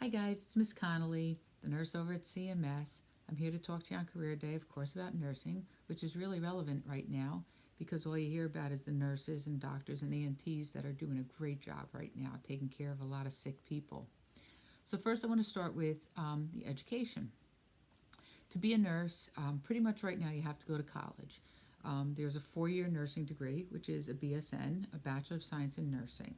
Hi guys, it's Miss Connolly, the nurse over at CMS. I'm here to talk to you on Career Day, of course, about nursing, which is really relevant right now because all you hear about is the nurses and doctors and ENTs that are doing a great job right now, taking care of a lot of sick people. So first I want to start with the education. To be a nurse, pretty much right now you have to go to college. There's a 4-year nursing degree, which is a BSN, a Bachelor of Science in Nursing.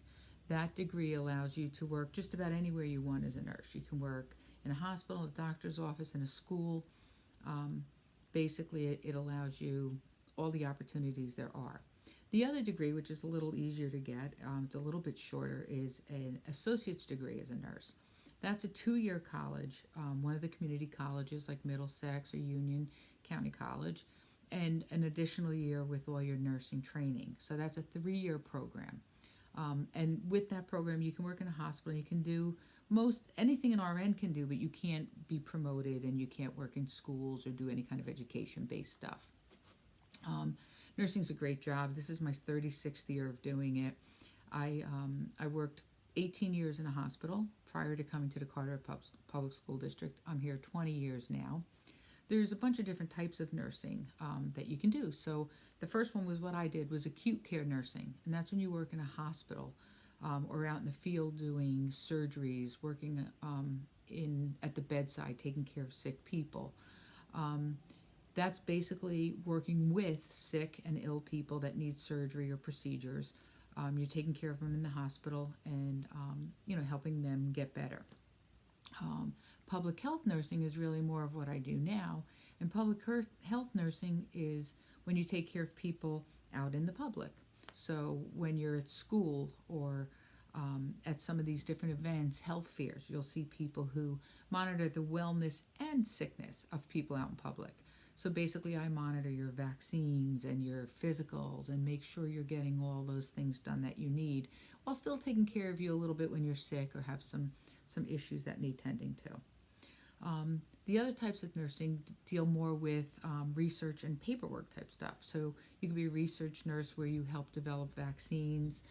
That degree allows you to work just about anywhere you want as a nurse. You can work in a hospital, a doctor's office, in a school. Basically, it allows you all the opportunities there are. The other degree, which is a little easier to get, it's a little bit shorter, is an associate's degree as a nurse. That's a 2-year college, one of the community colleges like Middlesex or Union County College, and an additional year with all your nursing training. So that's a 3-year program. And with that program, you can work in a hospital. You can do most anything an RN can do, but you can't be promoted and you can't work in schools or do any kind of education-based stuff. Nursing's a great job. This is my 36th year of doing it. I worked 18 years in a hospital prior to coming to the Carter Public School District. I'm here 20 years now. There's a bunch of different types of nursing that you can do. So the first one was what I did was acute care nursing, and that's when you work in a hospital or out in the field doing surgeries, working at the bedside, taking care of sick people. That's basically working with sick and ill people that need surgery or procedures. You're taking care of them in the hospital and helping them get better. Public health nursing is really more of what I do now, and public health nursing is when you take care of people out in the public. So when you're at school or at some of these different events, health fairs, you'll see people who monitor the wellness and sickness of people out in public. So basically I monitor your vaccines and your physicals and make sure you're getting all those things done that you need while still taking care of you a little bit when you're sick or have some issues that need tending to. The other types of nursing deal more with research and paperwork type stuff. So you could be a research nurse where you help develop vaccines,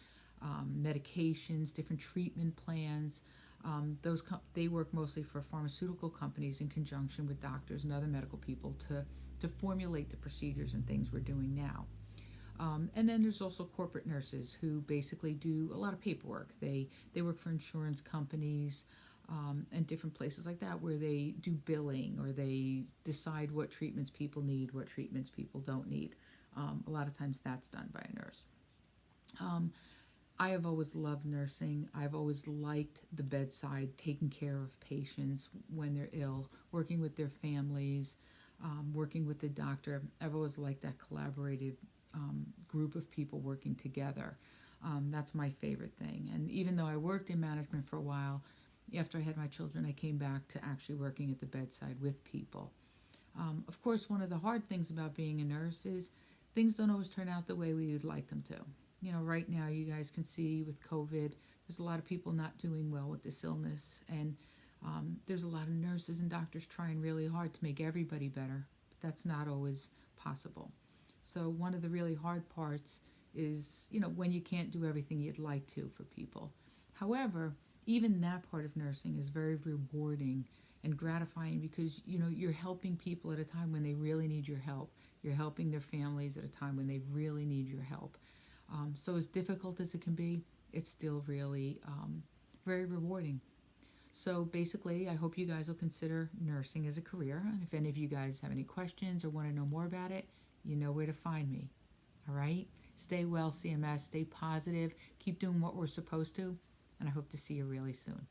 medications, different treatment plans. They work mostly for pharmaceutical companies in conjunction with doctors and other medical people to formulate the procedures and things we're doing now. And then there's also corporate nurses who basically do a lot of paperwork. They work for insurance companies and different places like that where they do billing or they decide what treatments people need, what treatments people don't need. A lot of times that's done by a nurse. I have always loved nursing. I've always liked the bedside, taking care of patients when they're ill, working with their families, working with the doctor. I've always liked that collaborative group of people working together. That's my favorite thing. And even though I worked in management for a while, after I had my children, I came back to actually working at the bedside with people. Of course, one of the hard things about being a nurse is things don't always turn out the way we would like them to. Right now you guys can see with COVID, there's a lot of people not doing well with this illness, and there's a lot of nurses and doctors trying really hard to make everybody better, but that's not always possible. So one of the really hard parts is, when you can't do everything you'd like to for people. However, even that part of nursing is very rewarding and gratifying because, you're helping people at a time when they really need your help. You're helping their families at a time when they really need your help. So as difficult as it can be, it's still really very rewarding. So basically, I hope you guys will consider nursing as a career. And if any of you guys have any questions or want to know more about it, you know where to find me. All right? Stay well, CMS. Stay positive. Keep doing what we're supposed to. And I hope to see you really soon.